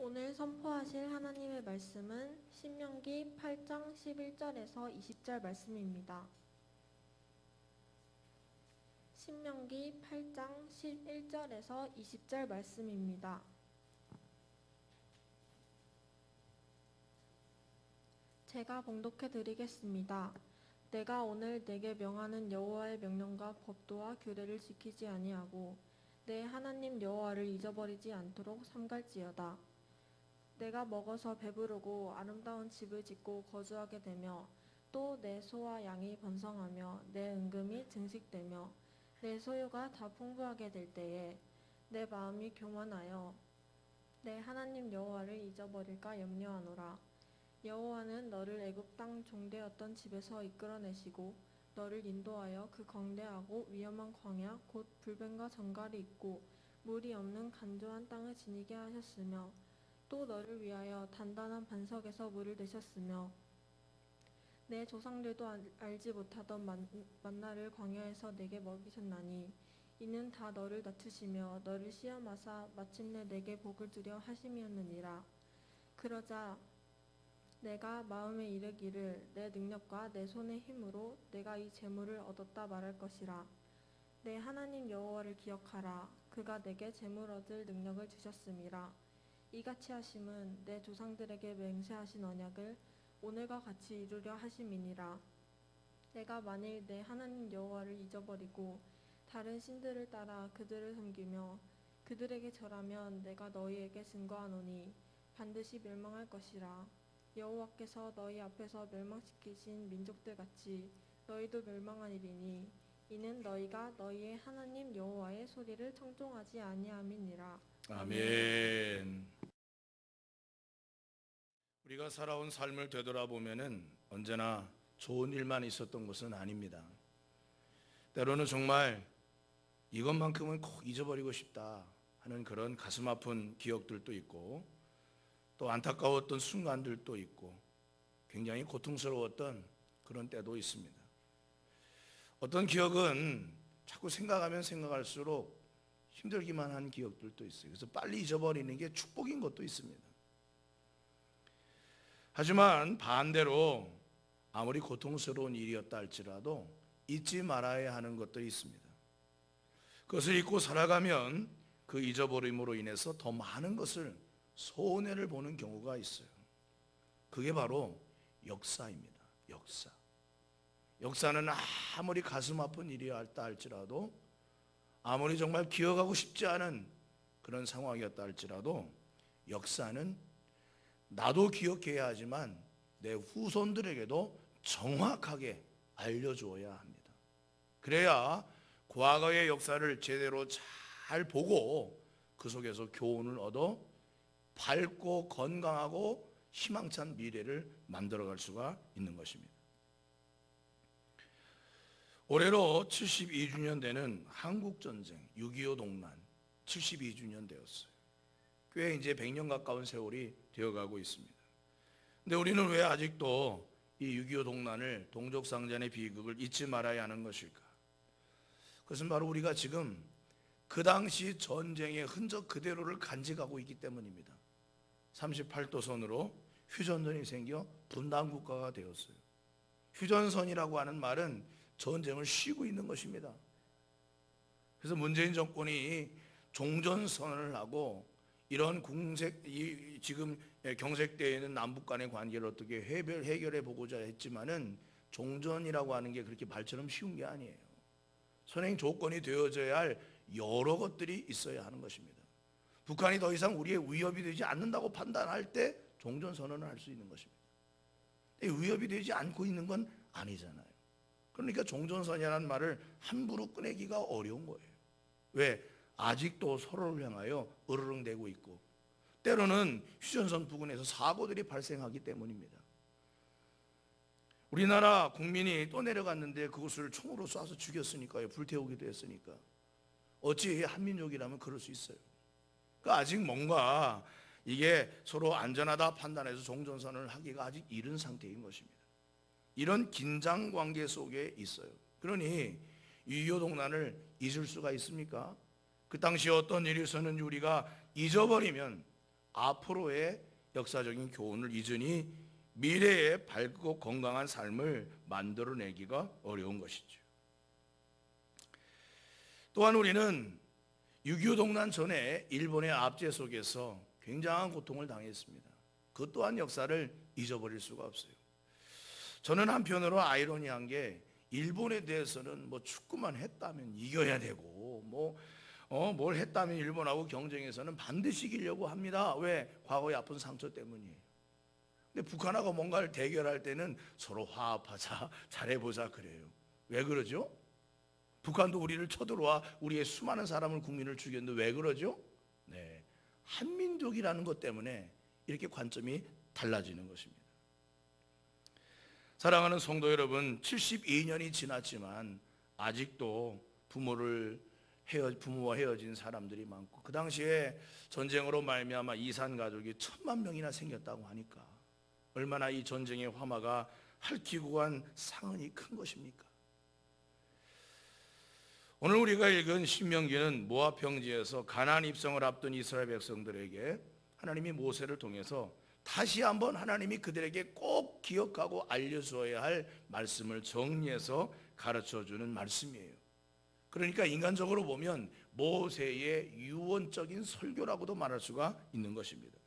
오늘 선포하실 하나님의 말씀은 신명기 8장 11절에서 20절 말씀입니다. 신명기 8장 11절에서 20절 말씀입니다. 제가 봉독해 드리겠습니다. 내가 오늘 내게 명하는 여호와의 명령과 법도와 규례를 지키지 아니하고 내 하나님 여호와를 잊어버리지 않도록 삼갈지어다. 내가 먹어서 배부르고 아름다운 집을 짓고 거주하게 되며 또 내 소와 양이 번성하며 내 은금이 증식되며 내 소유가 다 풍부하게 될 때에 내 마음이 교만하여 내 하나님 여호와를 잊어버릴까 염려하노라. 여호와는 너를 애굽 땅 종되었던 집에서 이끌어내시고 너를 인도하여 그 광대하고 위험한 광야 곧 불뱀과 정갈이 있고 물이 없는 간조한 땅을 지니게 하셨으며 또 너를 위하여 단단한 반석에서 물을 내셨으며 내 조상들도 알지 못하던 만나를 광야에서 내게 먹이셨나니 이는 다 너를 낮추시며 너를 시험하사 마침내 내게 복을 주려 하심이었느니라. 그러자 내가 마음에 이르기를 내 능력과 내 손의 힘으로 내가 이 재물을 얻었다 말할 것이라. 내 하나님 여호와를 기억하라. 그가 내게 재물 얻을 능력을 주셨음이라. 이같이 하심은 내 조상들에게 맹세하신 언약을 오늘과 같이 이루려 하심이니라. 내가 만일 내 하나님 여호와를 잊어버리고 다른 신들을 따라 그들을 섬기며 그들에게 절하면 내가 너희에게 증거하노니 반드시 멸망할 것이라. 여호와께서 너희 앞에서 멸망시키신 민족들 같이 너희도 멸망하리니 이는 너희가 너희의 하나님 여호와의 소리를 청종하지 아니함이니라. 아멘. 우리가 살아온 삶을 되돌아보면은 언제나 좋은 일만 있었던 것은 아닙니다. 때로는 정말 이것만큼은 꼭 잊어버리고 싶다 하는 그런 가슴 아픈 기억들도 있고 또 안타까웠던 순간들도 있고 굉장히 고통스러웠던 그런 때도 있습니다. 어떤 기억은 자꾸 생각하면 생각할수록 힘들기만 한 기억들도 있어요. 그래서 빨리 잊어버리는 게 축복인 것도 있습니다. 하지만 반대로 아무리 고통스러운 일이었다 할지라도 잊지 말아야 하는 것들이 있습니다. 그것을 잊고 살아가면 그 잊어버림으로 인해서 더 많은 것을 손해를 보는 경우가 있어요. 그게 바로 역사입니다. 역사는 아무리 가슴 아픈 일이었다 할지라도 아무리 정말 기억하고 싶지 않은 그런 상황이었다 할지라도 역사는 나도 기억해야 하지만 내 후손들에게도 정확하게 알려주어야 합니다. 그래야 과거의 역사를 제대로 잘 보고 그 속에서 교훈을 얻어 밝고 건강하고 희망찬 미래를 만들어갈 수가 있는 것입니다. 올해로 72주년 되는 한국전쟁 6.25 동란 72주년 되었어요. 꽤 이제 100년 가까운 세월이 되어가고 있습니다. 근데 우리는 왜 아직도 이 6.25 동란을 동족상잔의 비극을 잊지 말아야 하는 것일까? 그것은 바로 우리가 지금 그 당시 전쟁의 흔적 그대로를 간직하고 있기 때문입니다. 38도선으로 휴전선이 생겨 분단국가가 되었어요. 휴전선이라고 하는 말은 전쟁을 쉬고 있는 것입니다. 그래서 문재인 정권이 종전선언을 하고 이런 지금 경색되어 있는 남북 간의 관계를 어떻게 해결해 보고자 했지만은 종전이라고 하는 게 그렇게 말처럼 쉬운 게 아니에요. 선행 조건이 되어져야 할 여러 것들이 있어야 하는 것입니다. 북한이 더 이상 우리의 위협이 되지 않는다고 판단할 때 종전선언을 할 수 있는 것입니다. 위협이 되지 않고 있는 건 아니잖아요. 그러니까 종전선언이라는 말을 함부로 꺼내기가 어려운 거예요. 왜? 아직도 서로를 향하여 으르렁대고 있고 때로는 휴전선 부근에서 사고들이 발생하기 때문입니다. 우리나라 국민이 또 내려갔는데 그것을 총으로 쏴서 죽였으니까요. 불태우기도 했으니까. 어찌 한민족이라면 그럴 수 있어요. 그러니까 아직 뭔가 이게 서로 안전하다 판단해서 종전선언을 하기가 아직 이른 상태인 것입니다. 이런 긴장관계 속에 있어요. 그러니 6.25 동란을 잊을 수가 있습니까? 그 당시 어떤 일이 있었는지 우리가 잊어버리면 앞으로의 역사적인 교훈을 잊으니 미래의 밝고 건강한 삶을 만들어내기가 어려운 것이죠. 또한 우리는 6.25 동란 전에 일본의 압제 속에서 굉장한 고통을 당했습니다. 그 또한 역사를 잊어버릴 수가 없어요. 저는 한편으로 아이러니한 게 일본에 대해서는 뭐 축구만 했다면 이겨야 되고 뭘 했다면 일본하고 경쟁에서는 반드시 이기려고 합니다. 왜? 과거의 아픈 상처 때문이에요. 근데 북한하고 뭔가를 대결할 때는 서로 화합하자, 잘해보자 그래요. 왜 그러죠? 북한도 우리를 쳐들어와 우리의 수많은 사람을 국민을 죽였는데 왜 그러죠? 네, 한민족이라는 것 때문에 이렇게 관점이 달라지는 것입니다. 사랑하는 성도 여러분, 72년이 지났지만 아직도 부모와 헤어진 사람들이 많고, 그 당시에 전쟁으로 말미암아 이산 가족이 1,000만 명이나 생겼다고 하니까 얼마나 이 전쟁의 화마가 핥히고 간 상흔이 큰 것입니까? 오늘 우리가 읽은 신명기는 모압 평지에서 가나안 입성을 앞둔 이스라엘 백성들에게 하나님이 모세를 통해서 다시 한번 하나님이 그들에게 꼭 기억하고 알려주어야 할 말씀을 정리해서 가르쳐주는 말씀이에요. 그러니까 인간적으로 보면 모세의 유언적인 설교라고도 말할 수가 있는 것입니다.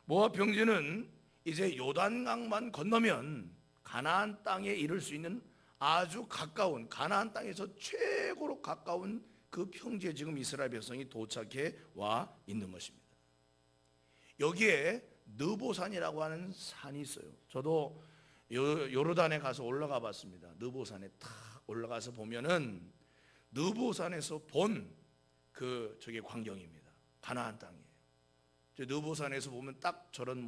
모압 평지는 이제 요단강만 건너면 가나안 땅에 이를 수 있는 아주 가까운, 가나안 땅에서 최고로 가까운 그 평지에 지금 이스라엘 백성이 도착해 와 있는 것입니다. 여기에 느보산이라고 하는 산이 있어요. 저도 요르단에 가서 올라가 봤습니다. 느보산에 탁 올라가서 보면은 느보산에서 본 저게 광경입니다. 가나안 땅이에요. 느보산에서 보면 딱 저런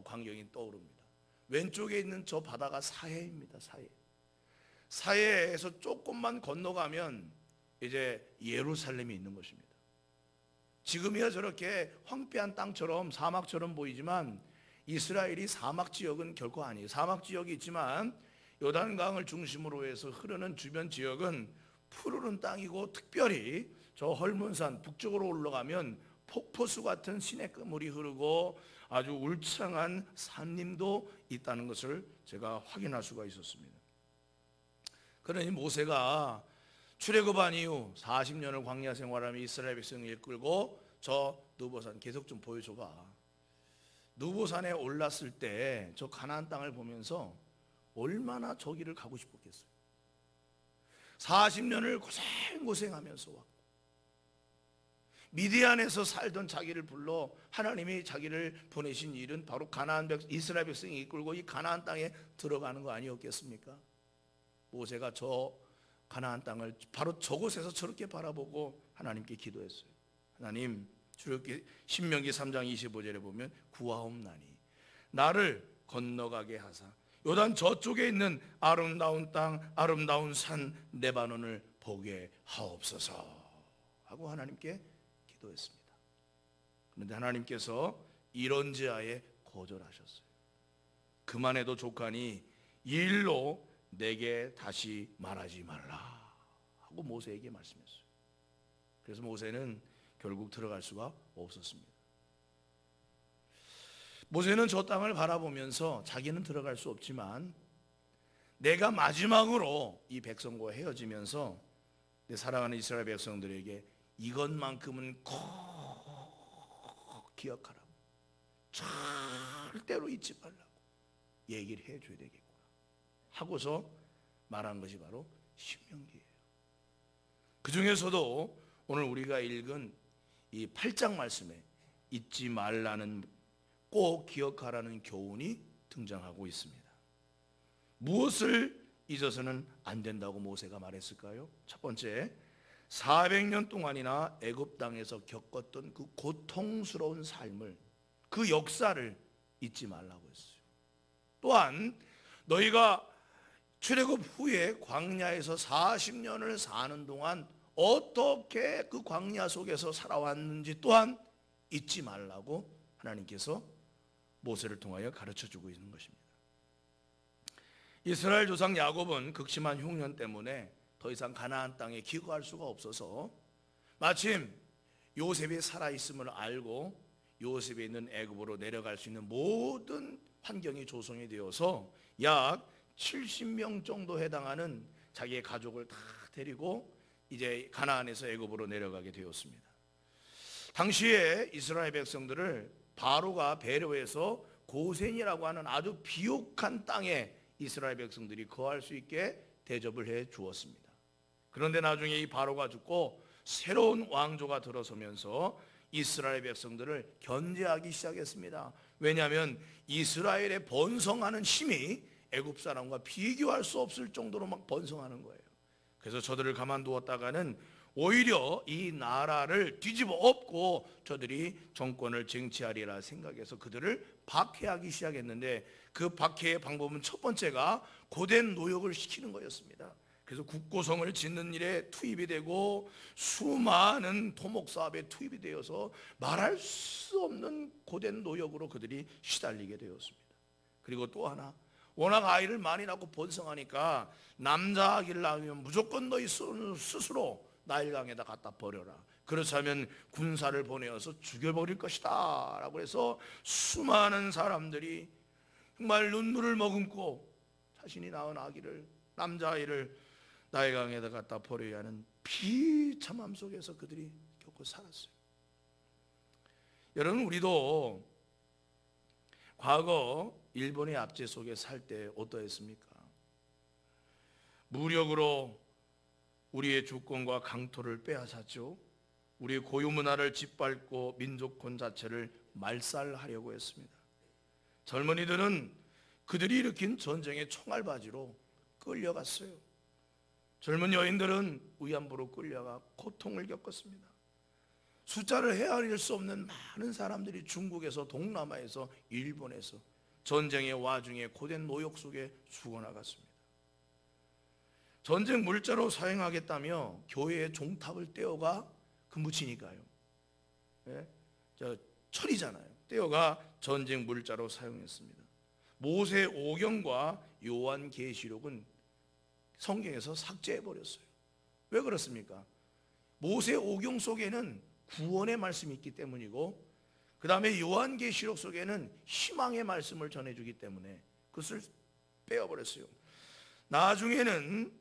광경이 떠오릅니다. 왼쪽에 있는 저 바다가 사해입니다. 사해에서 조금만 건너가면 이제 예루살렘이 있는 것입니다. 지금이야 저렇게 황폐한 땅처럼 사막처럼 보이지만 이스라엘이 사막 지역은 결코 아니에요. 사막 지역이 있지만 요단강을 중심으로 해서 흐르는 주변 지역은 푸르른 땅이고, 특별히 저 헐문산 북쪽으로 올라가면 폭포수 같은 시냇물이 흐르고 아주 울창한 산림도 있다는 것을 제가 확인할 수가 있었습니다. 그러니 모세가 출애굽한 이후 40년을 광야 생활하며 이스라엘 백성을 이끌고 저 느보산 계속 좀 보여줘봐. 느보산에 올랐을 때 저 가나안 땅을 보면서 얼마나 저기를 가고 싶었겠어요. 40년을 고생하면서 왔고, 미디안에서 살던 자기를 불러 하나님이 자기를 보내신 일은 바로 이스라엘 백성이 이끌고 이 가나안 땅에 들어가는 거 아니었겠습니까? 모세가 저 가나안 땅을 바로 저곳에서 저렇게 바라보고 하나님께 기도했어요. 하나님, 출애굽기 신명기 3장 25절에 보면 구하옵나니 나를 건너가게 하사 요단 저쪽에 있는 아름다운 땅, 아름다운 산 레바논을 보게 하옵소서 하고 하나님께 기도했습니다. 그런데 하나님께서 이런 제하에 거절하셨어요. 그만해도 족하니 이 일로 내게 다시 말하지 말라 하고 모세에게 말씀했어요. 그래서 모세는 결국 들어갈 수가 없었습니다. 모세는 저 땅을 바라보면서 자기는 들어갈 수 없지만 내가 마지막으로 이 백성과 헤어지면서 내 사랑하는 이스라엘 백성들에게 이것만큼은 꼭 기억하라고, 절대로 잊지 말라고 얘기를 해줘야 되겠구나 하고서 말한 것이 바로 신명기예요. 그 중에서도 오늘 우리가 읽은 이 8장 말씀에 잊지 말라는, 꼭 기억하라는 교훈이 등장하고 있습니다. 무엇을 잊어서는 안 된다고 모세가 말했을까요? 첫 번째, 400년 동안이나 애굽 땅에서 겪었던 그 고통스러운 삶을, 그 역사를 잊지 말라고 했어요. 또한 너희가 출애굽 후에 광야에서 40년을 사는 동안 어떻게 그 광야 속에서 살아왔는지 또한 잊지 말라고 하나님께서 모세를 통하여 가르쳐주고 있는 것입니다. 이스라엘 조상 야곱은 극심한 흉년 때문에 더 이상 가나안 땅에 기거할 수가 없어서 마침 요셉이 살아있음을 알고 요셉에 있는 애굽으로 내려갈 수 있는 모든 환경이 조성이 되어서 약 70명 정도 해당하는 자기의 가족을 다 데리고 이제 가나안에서 애굽으로 내려가게 되었습니다. 당시에 이스라엘 백성들을 바로가 배려해서 고센이라고 하는 아주 비옥한 땅에 이스라엘 백성들이 거할 수 있게 대접을 해 주었습니다. 그런데 나중에 이 바로가 죽고 새로운 왕조가 들어서면서 이스라엘 백성들을 견제하기 시작했습니다. 왜냐하면 이스라엘의 번성하는 힘이 애굽 사람과 비교할 수 없을 정도로 막 번성하는 거예요. 그래서 저들을 가만두었다가는 오히려 이 나라를 뒤집어 엎고 저들이 정권을 쟁취하리라 생각해서 그들을 박해하기 시작했는데, 그 박해의 방법은 첫 번째가 고된 노역을 시키는 거였습니다. 그래서 국고성을 짓는 일에 투입이 되고 수많은 토목 사업에 투입이 되어서 말할 수 없는 고된 노역으로 그들이 시달리게 되었습니다. 그리고 또 하나, 워낙 아이를 많이 낳고 번성하니까 남자 아기를 낳으면 무조건 너희 스스로 나일강에다 갖다 버려라, 그렇지 않으면 군사를 보내어서 죽여버릴 것이다 라고 해서 수많은 사람들이 정말 눈물을 머금고 자신이 낳은 아기를, 남자아이를 나일강에다 갖다 버려야 하는 비참함 속에서 그들이 겪고 살았어요. 여러분, 우리도 과거 일본의 압제 속에 살 때 어떠했습니까? 무력으로 우리의 주권과 강토를 빼앗았죠. 우리의 고유 문화를 짓밟고 민족권 자체를 말살하려고 했습니다. 젊은이들은 그들이 일으킨 전쟁의 총알바지로 끌려갔어요. 젊은 여인들은 위안부로 끌려가 고통을 겪었습니다. 숫자를 헤아릴 수 없는 많은 사람들이 중국에서, 동남아에서, 일본에서 전쟁의 와중에 고된 노역 속에 죽어나갔습니다. 전쟁 물자로 사용하겠다며 교회의 종탑을 떼어가, 그 묻히니까요, 철이잖아요. 떼어가 전쟁 물자로 사용했습니다. 모세 오경과 요한계시록은 성경에서 삭제해버렸어요. 왜 그렇습니까? 모세 오경 속에는 구원의 말씀이 있기 때문이고, 그 다음에 요한계시록 속에는 희망의 말씀을 전해주기 때문에 그것을 빼어버렸어요. 나중에는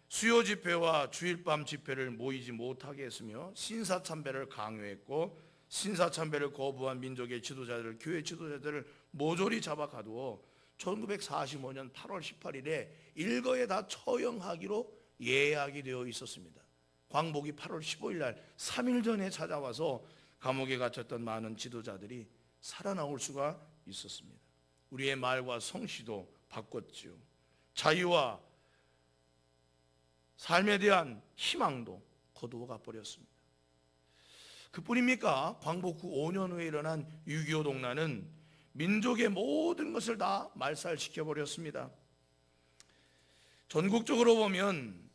수요 집회와 주일밤 집회를 모이지 못하게 했으며 신사참배를 강요했고, 신사참배를 거부한 민족의 지도자들, 교회 지도자들을 모조리 잡아 가두어 1945년 8월 18일에 일거에 다 처형하기로 예약이 되어 있었습니다. 광복이 8월 15일 날 3일 전에 찾아와서 감옥에 갇혔던 많은 지도자들이 살아나올 수가 있었습니다. 우리의 말과 성씨도 바꿨지요. 자유와 삶에 대한 희망도 거두어가 버렸습니다. 그뿐입니까? 광복 후 5년 후에 일어난 6.25 동란은 민족의 모든 것을 다 말살시켜 버렸습니다. 전국적으로 보면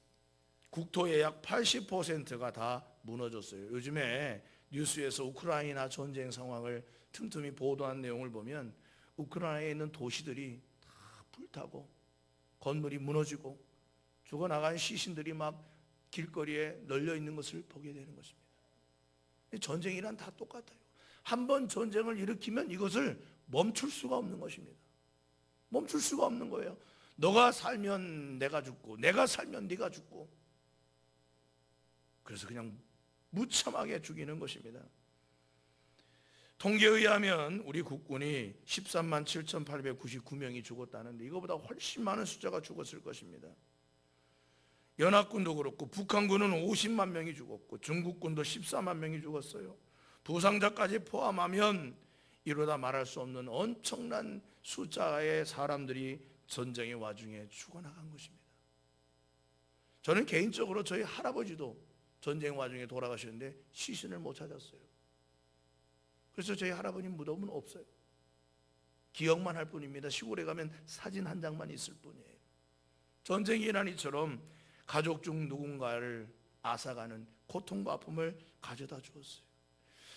국토의 약 80%가 다 무너졌어요. 요즘에 뉴스에서 우크라이나 전쟁 상황을 틈틈이 보도한 내용을 보면 우크라이나에 있는 도시들이 다 불타고 건물이 무너지고 죽어나간 시신들이 막 길거리에 널려 있는 것을 보게 되는 것입니다. 전쟁이란 다 똑같아요. 한번 전쟁을 일으키면 이것을 멈출 수가 없는 것입니다. 멈출 수가 없는 거예요. 너가 살면 내가 죽고, 내가 살면 네가 죽고, 그래서 그냥 무참하게 죽이는 것입니다. 통계에 의하면 우리 국군이 13만 7,899명이 죽었다는데 이거보다 훨씬 많은 숫자가 죽었을 것입니다. 연합군도 그렇고 북한군은 50만 명이 죽었고 중국군도 14만 명이 죽었어요. 부상자까지 포함하면 이루다 말할 수 없는 엄청난 숫자의 사람들이 전쟁의 와중에 죽어나간 것입니다. 저는 개인적으로 저희 할아버지도 전쟁 와중에 돌아가셨는데 시신을 못 찾았어요. 그래서 저희 할아버님 무덤은 없어요. 기억만 할 뿐입니다. 시골에 가면 사진 한 장만 있을 뿐이에요. 전쟁이 일어난 이처럼 가족 중 누군가를 앗아가는 고통과 아픔을 가져다 주었어요.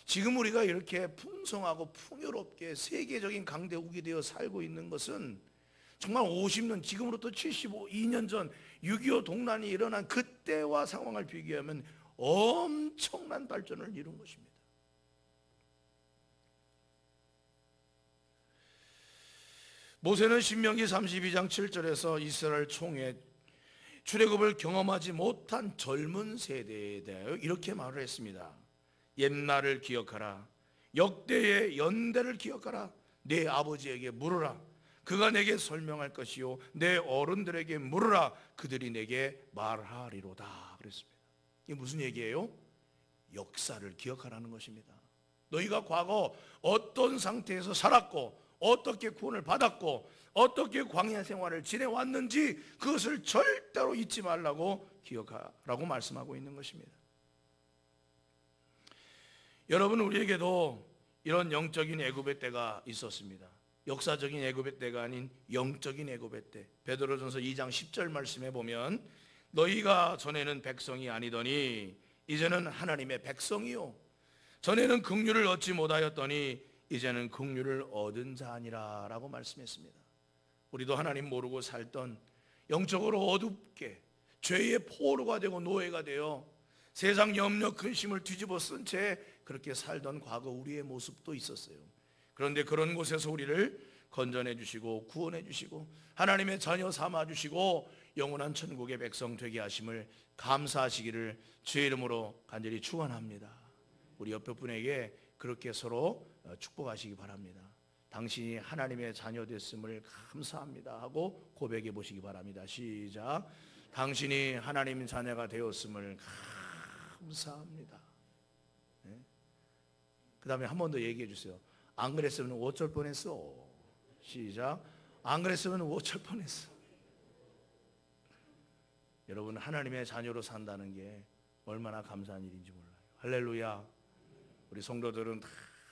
지금 우리가 이렇게 풍성하고 풍요롭게 세계적인 강대국이 되어 살고 있는 것은 정말 50년, 지금으로부터 72년 전 6.25 동란이 일어난 그때와 상황을 비교하면 엄청난 발전을 이룬 것입니다. 모세는 신명기 32장 7절에서 이스라엘 총회 출애굽을 경험하지 못한 젊은 세대에 대하여 이렇게 말을 했습니다. 옛날을 기억하라. 역대의 연대를 기억하라. 내 아버지에게 물으라. 그가 내게 설명할 것이요 내 어른들에게 물으라. 그들이 내게 말하리로다. 그랬습니다. 이게 무슨 얘기예요? 역사를 기억하라는 것입니다. 너희가 과거 어떤 상태에서 살았고 어떻게 구원을 받았고 어떻게 광야 생활을 지내왔는지 그것을 절대로 잊지 말라고 기억하라고 말씀하고 있는 것입니다. 여러분, 우리에게도 이런 영적인 애굽의 때가 있었습니다. 역사적인 애굽의 때가 아닌 영적인 애굽의 때. 베드로전서 2장 10절 말씀에 보면 너희가 전에는 백성이 아니더니 이제는 하나님의 백성이요 전에는 긍휼을 얻지 못하였더니 이제는 긍휼을 얻은 자 아니라 라고 말씀했습니다. 우리도 하나님 모르고 살던 영적으로 어둡게 죄의 포로가 되고 노예가 되어 세상 염려 근심을 뒤집어 쓴 채 그렇게 살던 과거 우리의 모습도 있었어요. 그런데 그런 곳에서 우리를 건져내 주시고 구원해 주시고 하나님의 자녀 삼아 주시고 영원한 천국의 백성 되게 하심을 감사하시기를 주의 이름으로 간절히 축원합니다. 우리 옆에 분에게 그렇게 서로 축복하시기 바랍니다. 당신이 하나님의 자녀 됐음을 감사합니다 하고 고백해 보시기 바랍니다. 시작. 당신이 하나님 자녀가 되었음을 감사합니다. 네? 그 다음에 한 번 더 얘기해 주세요. 안 그랬으면 어쩔 뻔했어. 시작. 안 그랬으면 어쩔 뻔했어. 여러분, 하나님의 자녀로 산다는 게 얼마나 감사한 일인지 몰라요. 할렐루야. 우리 성도들은 다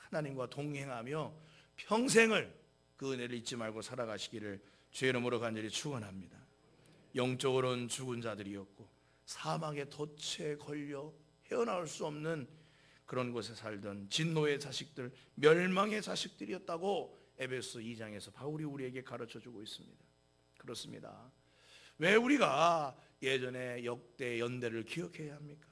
하나님과 동행하며 평생을 그 은혜를 잊지 말고 살아가시기를 주의 이름으로 간절히 축원합니다. 영적으로는 죽은 자들이었고 사망의 덫에 걸려 헤어나올 수 없는 그런 곳에 살던 진노의 자식들, 멸망의 자식들이었다고 에베소 2장에서 바울이 우리에게 가르쳐주고 있습니다. 그렇습니다. 왜 우리가 예전에 역대 연대를 기억해야 합니까?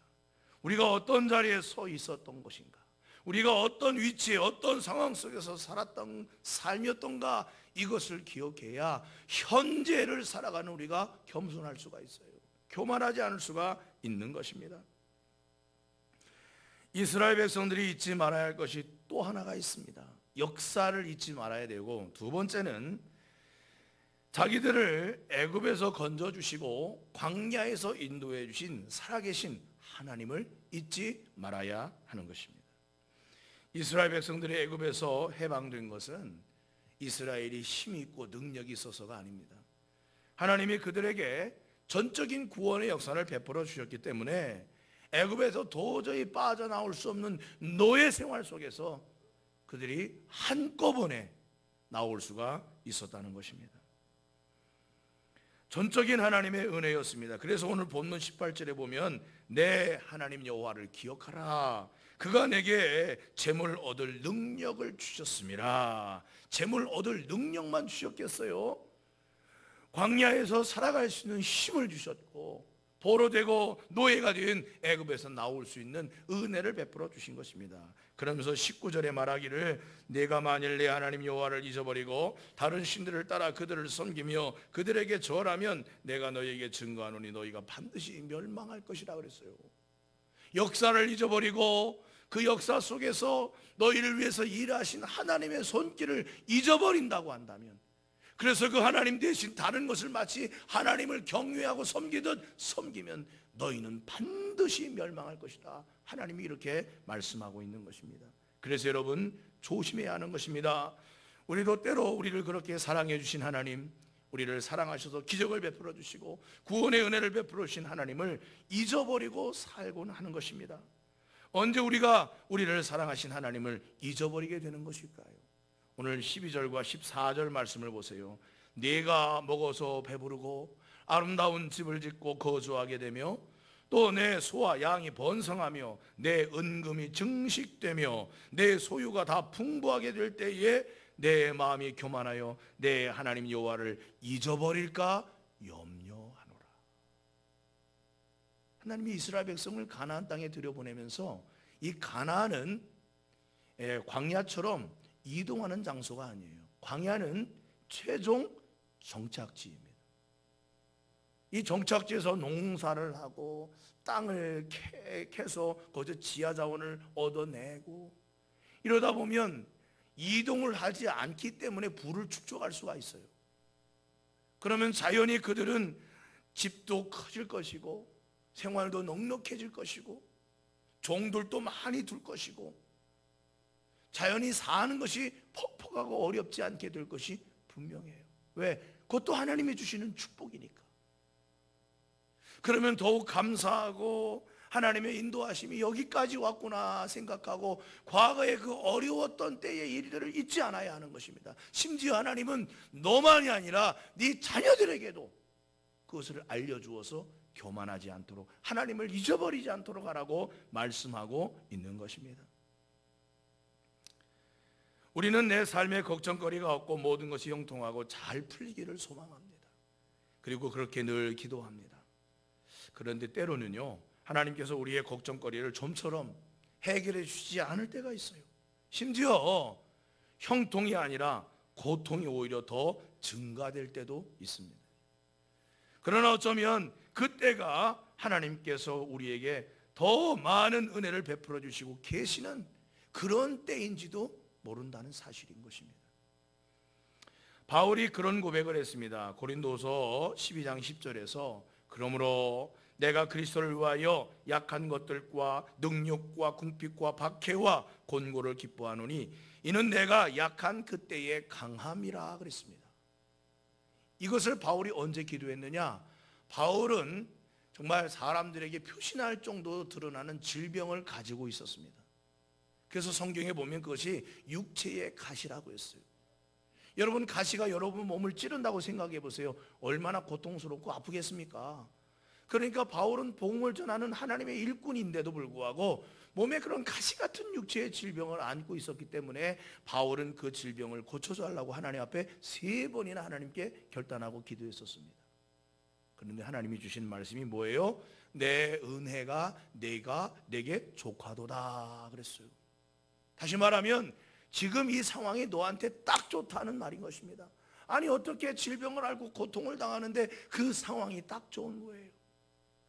우리가 어떤 자리에 서 있었던 것인가? 우리가 어떤 위치에 어떤 상황 속에서 살았던 삶이었던가 이것을 기억해야 현재를 살아가는 우리가 겸손할 수가 있어요. 교만하지 않을 수가 있는 것입니다. 이스라엘 백성들이 잊지 말아야 할 것이 또 하나가 있습니다. 역사를 잊지 말아야 되고 두 번째는 자기들을 애굽에서 건져주시고 광야에서 인도해 주신 살아계신 하나님을 잊지 말아야 하는 것입니다. 이스라엘 백성들이 애굽에서 해방된 것은 이스라엘이 힘이 있고 능력이 있어서가 아닙니다. 하나님이 그들에게 전적인 구원의 역사를 베풀어 주셨기 때문에 애굽에서 도저히 빠져나올 수 없는 노예 생활 속에서 그들이 한꺼번에 나올 수가 있었다는 것입니다. 전적인 하나님의 은혜였습니다. 그래서 오늘 본문 18절에 보면 내 하나님 여호와를 기억하라. 그가 내게 재물 얻을 능력을 주셨습니다. 재물 얻을 능력만 주셨겠어요? 광야에서 살아갈 수 있는 힘을 주셨고 포로되고 노예가 된 애굽에서 나올 수 있는 은혜를 베풀어 주신 것입니다. 그러면서 19절에 말하기를 내가 만일 내 하나님 여호와를 잊어버리고 다른 신들을 따라 그들을 섬기며 그들에게 절하면 내가 너희에게 증거하노니 너희가 반드시 멸망할 것이라 그랬어요. 역사를 잊어버리고 그 역사 속에서 너희를 위해서 일하신 하나님의 손길을 잊어버린다고 한다면, 그래서 그 하나님 대신 다른 것을 마치 하나님을 경외하고 섬기듯 섬기면 너희는 반드시 멸망할 것이다. 하나님이 이렇게 말씀하고 있는 것입니다. 그래서 여러분 조심해야 하는 것입니다. 우리도 때로 우리를 그렇게 사랑해 주신 하나님, 우리를 사랑하셔서 기적을 베풀어 주시고 구원의 은혜를 베풀어 주신 하나님을 잊어버리고 살곤 하는 것입니다. 언제 우리가 우리를 사랑하신 하나님을 잊어버리게 되는 것일까요? 오늘 12절과 14절 말씀을 보세요. 네가 먹어서 배부르고 아름다운 집을 짓고 거주하게 되며 또 내 소와 양이 번성하며 내 은금이 증식되며 내 소유가 다 풍부하게 될 때에 내 마음이 교만하여 내 하나님 여호와를 잊어버릴까 염려하노라. 하나님이 이스라엘 백성을 가나안 땅에 들여보내면서 이 가나안은 광야처럼 이동하는 장소가 아니에요. 광야는 최종 정착지입니다. 이 정착지에서 농사를 하고 땅을 캐서 거기서 지하 자원을 얻어내고 이러다 보면 이동을 하지 않기 때문에 부를 축적할 수가 있어요. 그러면 자연히 그들은 집도 커질 것이고 생활도 넉넉해질 것이고 종들도 많이 둘 것이고 자연히 사는 것이 퍽퍽하고 어렵지 않게 될 것이 분명해요. 왜? 그것도 하나님이 주시는 축복이니까. 그러면 더욱 감사하고 하나님의 인도하심이 여기까지 왔구나 생각하고 과거의 그 어려웠던 때의 일들을 잊지 않아야 하는 것입니다. 심지어 하나님은 너만이 아니라 네 자녀들에게도 그것을 알려주어서 교만하지 않도록, 하나님을 잊어버리지 않도록 하라고 말씀하고 있는 것입니다. 우리는 내 삶에 걱정거리가 없고 모든 것이 형통하고 잘 풀리기를 소망합니다. 그리고 그렇게 늘 기도합니다. 그런데 때로는요, 하나님께서 우리의 걱정거리를 좀처럼 해결해 주시지 않을 때가 있어요. 심지어 형통이 아니라 고통이 오히려 더 증가될 때도 있습니다. 그러나 어쩌면 그때가 하나님께서 우리에게 더 많은 은혜를 베풀어 주시고 계시는 그런 때인지도 모른다는 사실인 것입니다. 바울이 그런 고백을 했습니다. 고린도서 12장 10절에서 그러므로 내가 그리스도를 위하여 약한 것들과 능력과 궁핍과 박해와 곤고를 기뻐하노니 이는 내가 약한 그때의 강함이라 그랬습니다. 이것을 바울이 언제 기도했느냐? 바울은 정말 사람들에게 표신할 정도로 드러나는 질병을 가지고 있었습니다. 그래서 성경에 보면 그것이 육체의 가시라고 했어요. 여러분, 가시가 여러분 몸을 찌른다고 생각해 보세요. 얼마나 고통스럽고 아프겠습니까? 그러니까 바울은 복음을 전하는 하나님의 일꾼인데도 불구하고 몸에 그런 가시 같은 육체의 질병을 안고 있었기 때문에 바울은 그 질병을 고쳐달라고 하나님 앞에 3번이나 하나님께 결단하고 기도했었습니다. 그런데 하나님이 주신 말씀이 뭐예요? 내 은혜가 내게 족하도다 그랬어요. 다시 말하면 지금 이 상황이 너한테 딱 좋다는 말인 것입니다. 아니, 어떻게 질병을 앓고 고통을 당하는데 그 상황이 딱 좋은 거예요.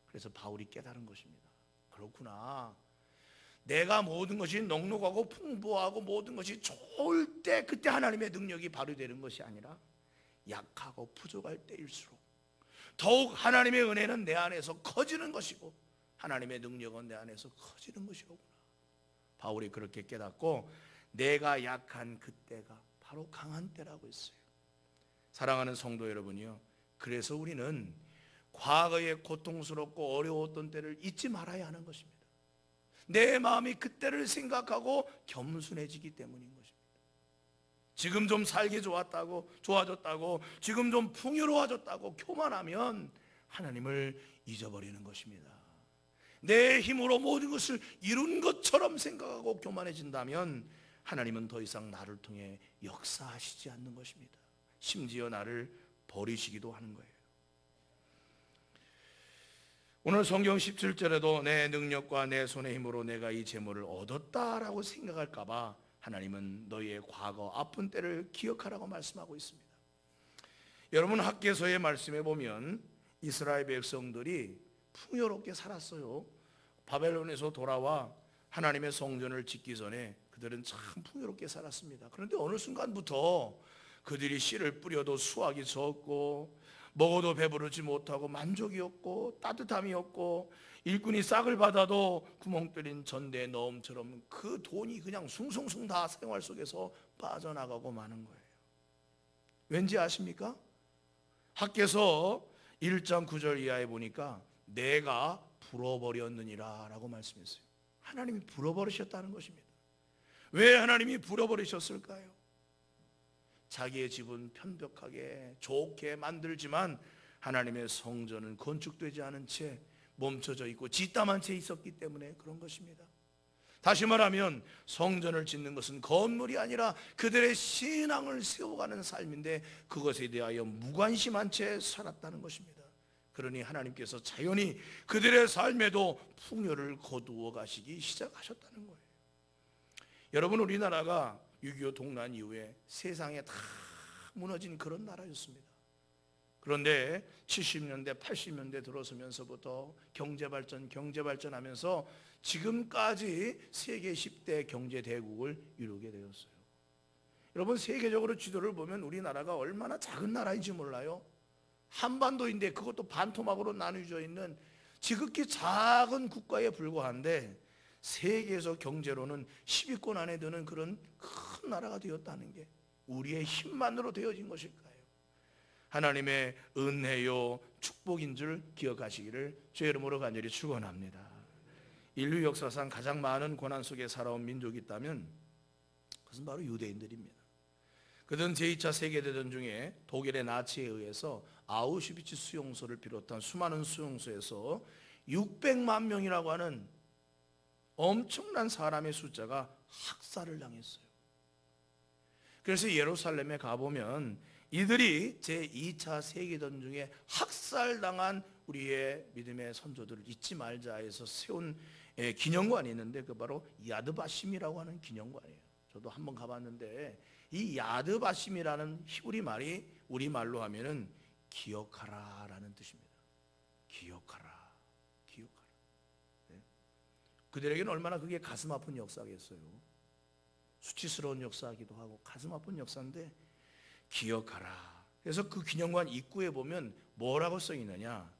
그래서 바울이 깨달은 것입니다. 그렇구나. 내가 모든 것이 넉넉하고 풍부하고 모든 것이 좋을 때 그때 하나님의 능력이 발휘되는 것이 아니라 약하고 부족할 때일수록 더욱 하나님의 은혜는 내 안에서 커지는 것이고 하나님의 능력은 내 안에서 커지는 것이로구나. 바울이 그렇게 깨닫고 내가 약한 그때가 바로 강한 때라고 했어요. 사랑하는 성도 여러분이요, 그래서 우리는 과거의 고통스럽고 어려웠던 때를 잊지 말아야 하는 것입니다. 내 마음이 그때를 생각하고 겸손해지기 때문인 것입니다. 지금 좀 살기 좋아졌다고 지금 좀 풍요로워졌다고 교만하면 하나님을 잊어버리는 것입니다. 내 힘으로 모든 것을 이룬 것처럼 생각하고 교만해진다면 하나님은 더 이상 나를 통해 역사하시지 않는 것입니다. 심지어 나를 버리시기도 하는 거예요. 오늘 성경 17절에도 내 능력과 내 손의 힘으로 내가 이 재물을 얻었다라고 생각할까 봐 하나님은 너희의 과거 아픈 때를 기억하라고 말씀하고 있습니다. 여러분, 학개서의 말씀에 보면 이스라엘 백성들이 풍요롭게 살았어요. 바벨론에서 돌아와 하나님의 성전을 짓기 전에 그들은 참 풍요롭게 살았습니다. 그런데 어느 순간부터 그들이 씨를 뿌려도 수확이 적고 먹어도 배부르지 못하고 만족이 없고 따뜻함이 없고 일꾼이 싹을 받아도 구멍 뚫린 전대 넣음처럼 그 돈이 그냥 숭숭숭 다 생활 속에서 빠져나가고 마는 거예요. 왠지 아십니까? 학개서 1장 9절 이하에 보니까 내가 불어버렸느니라 라고 말씀했어요. 하나님이 불어버리셨다는 것입니다. 왜 하나님이 불어버리셨을까요? 자기의 집은 편벽하게 좋게 만들지만 하나님의 성전은 건축되지 않은 채 멈춰져 있고 뒷담한 채 있었기 때문에 그런 것입니다. 다시 말하면 성전을 짓는 것은 건물이 아니라 그들의 신앙을 세워가는 삶인데 그것에 대하여 무관심한 채 살았다는 것입니다. 그러니 하나님께서 자연히 그들의 삶에도 풍요를 거두어 가시기 시작하셨다는 거예요. 여러분, 우리나라가 6.25 동란 이후에 세상에 다 무너진 그런 나라였습니다. 그런데 70년대 80년대 들어서면서부터 경제발전하면서 지금까지 세계 10대 경제대국을 이루게 되었어요. 여러분, 세계적으로 지도를 보면 우리나라가 얼마나 작은 나라인지 몰라요? 한반도인데 그것도 반토막으로 나뉘어져 있는 지극히 작은 국가에 불과한데 세계에서 경제로는 10위권 안에 드는 그런 큰 나라가 되었다는 게 우리의 힘만으로 되어진 것일까요? 하나님의 은혜요 축복인 줄 기억하시기를 주의 이름으로 간절히 축원합니다. 인류 역사상 가장 많은 고난 속에 살아온 민족이 있다면 그것은 바로 유대인들입니다. 그들은 제2차 세계대전 중에 독일의 나치에 의해서 아우슈비츠 수용소를 비롯한 수많은 수용소에서 600만 명이라고 하는 엄청난 사람의 숫자가 학살을 당했어요. 그래서 예루살렘에 가보면 이들이 제2차 세계대전 중에 학살당한 우리의 믿음의 선조들을 잊지 말자 해서 세운 기념관이 있는데 그 바로 야드바심이라고 하는 기념관이에요. 저도 한번 가봤는데 이 야드바심이라는 히브리 말이 우리말로 하면은 기억하라라는 뜻입니다. 기억하라. 네. 그들에게는 얼마나 그게 가슴 아픈 역사겠어요. 수치스러운 역사이기도 하고 가슴 아픈 역사인데 기억하라. 그래서 그 기념관 입구에 보면 뭐라고 써 있느냐?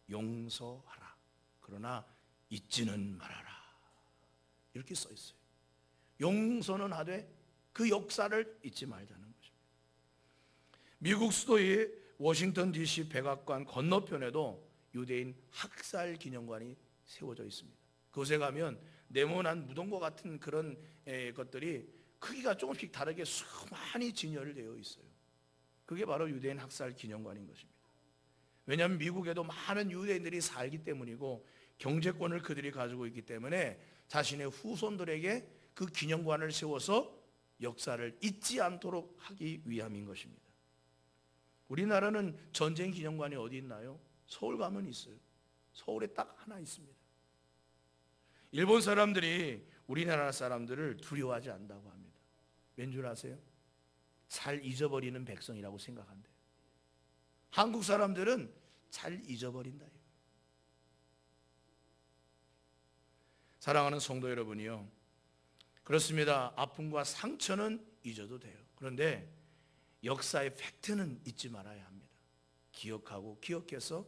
용서하라. 그러나 잊지는 말아라. 이렇게 써 있어요. 용서는 하되 그 역사를 잊지 말자는 것입니다. 미국 수도의 워싱턴 DC 백악관 건너편에도 유대인 학살 기념관이 세워져 있습니다. 그곳에 가면 네모난 무덤과 같은 그런 것들이 크기가 조금씩 다르게 수많이 진열되어 있어요. 그게 바로 유대인 학살 기념관인 것입니다. 왜냐하면 미국에도 많은 유대인들이 살기 때문이고 경제권을 그들이 가지고 있기 때문에 자신의 후손들에게 그 기념관을 세워서 역사를 잊지 않도록 하기 위함인 것입니다. 우리나라는 전쟁 기념관이 어디 있나요? 서울 가면 있어요. 서울에 딱 하나 있습니다. 일본 사람들이 우리나라 사람들을 두려워하지 않는다고 합니다. 왠 줄 아세요? 잘 잊어버리는 백성이라고 생각한대요. 한국 사람들은 잘 잊어버린다. 사랑하는 성도 여러분이요, 그렇습니다. 아픔과 상처는 잊어도 돼요. 그런데 역사의 팩트는 잊지 말아야 합니다. 기억하고 기억해서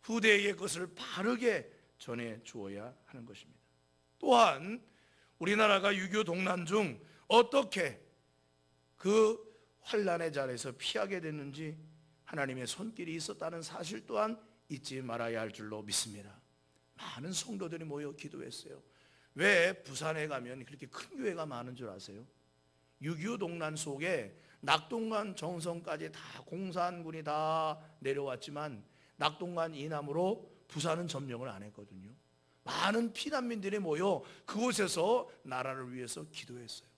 후대에게 그것을 바르게 전해 주어야 하는 것입니다. 또한 우리나라가 6.25 동란 중 어떻게 그 환난의 자리에서 피하게 됐는지 하나님의 손길이 있었다는 사실 또한 잊지 말아야 할 줄로 믿습니다. 많은 성도들이 모여 기도했어요. 왜 부산에 가면 그렇게 큰 교회가 많은 줄 아세요? 6.25 동란 속에 낙동강 정선까지 다 공산군이 다 내려왔지만 낙동강 이남으로 부산은 점령을 안 했거든요. 많은 피난민들이 모여 그곳에서 나라를 위해서 기도했어요.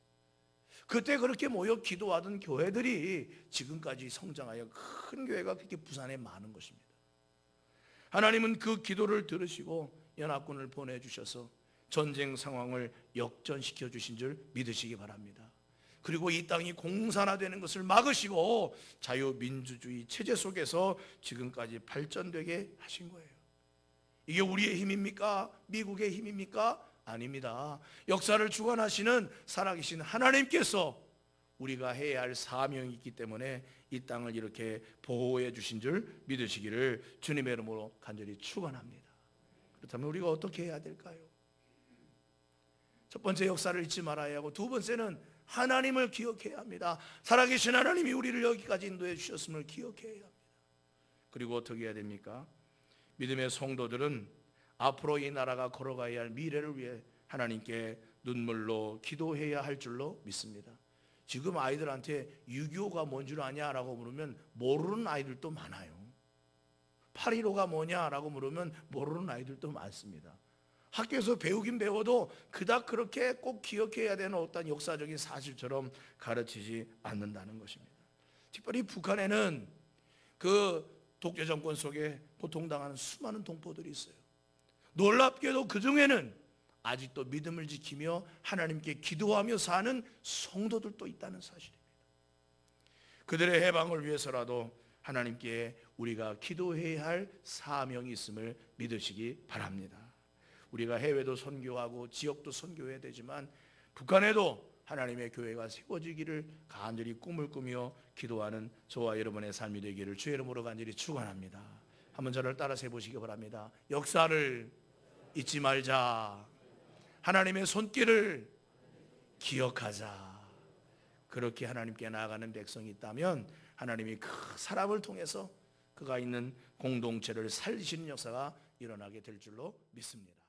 그때 그렇게 모여 기도하던 교회들이 지금까지 성장하여 큰 교회가 그렇게 부산에 많은 것입니다. 하나님은 그 기도를 들으시고 연합군을 보내주셔서 전쟁 상황을 역전시켜 주신 줄 믿으시기 바랍니다. 그리고 이 땅이 공산화되는 것을 막으시고 자유민주주의 체제 속에서 지금까지 발전되게 하신 거예요. 이게 우리의 힘입니까? 미국의 힘입니까? 아닙니다. 역사를 주관하시는 살아계신 하나님께서 우리가 해야 할 사명이 있기 때문에 이 땅을 이렇게 보호해 주신 줄 믿으시기를 주님의 이름으로 간절히 축원합니다. 그렇다면 우리가 어떻게 해야 될까요? 첫 번째, 역사를 잊지 말아야 하고, 두 번째는 하나님을 기억해야 합니다. 살아계신 하나님이 우리를 여기까지 인도해 주셨음을 기억해야 합니다. 그리고 어떻게 해야 됩니까? 믿음의 성도들은 앞으로 이 나라가 걸어가야 할 미래를 위해 하나님께 눈물로 기도해야 할 줄로 믿습니다. 지금 아이들한테 6.25가 뭔 줄 아냐라고 물으면 모르는 아이들도 많아요. 8.15가 뭐냐라고 물으면 모르는 아이들도 많습니다. 학교에서 배우긴 배워도 그닥 그렇게 꼭 기억해야 되는 어떤 역사적인 사실처럼 가르치지 않는다는 것입니다. 특별히 북한에는 그 독재 정권 속에 고통당하는 수많은 동포들이 있어요. 놀랍게도 그 중에는 아직도 믿음을 지키며 하나님께 기도하며 사는 성도들도 있다는 사실입니다. 그들의 해방을 위해서라도 하나님께 우리가 기도해야 할 사명이 있음을 믿으시기 바랍니다. 우리가 해외도 선교하고 지역도 선교해야 되지만 북한에도 하나님의 교회가 세워지기를 간절히 꿈을 꾸며 기도하는 저와 여러분의 삶이 되기를 주의 이름으로 간절히 축원합니다. 한번 저를 따라서 해보시기 바랍니다. 역사를 잊지 말자. 하나님의 손길을 기억하자. 그렇게 하나님께 나아가는 백성이 있다면 하나님이 그 사람을 통해서 그가 있는 공동체를 살리시는 역사가 일어나게 될 줄로 믿습니다.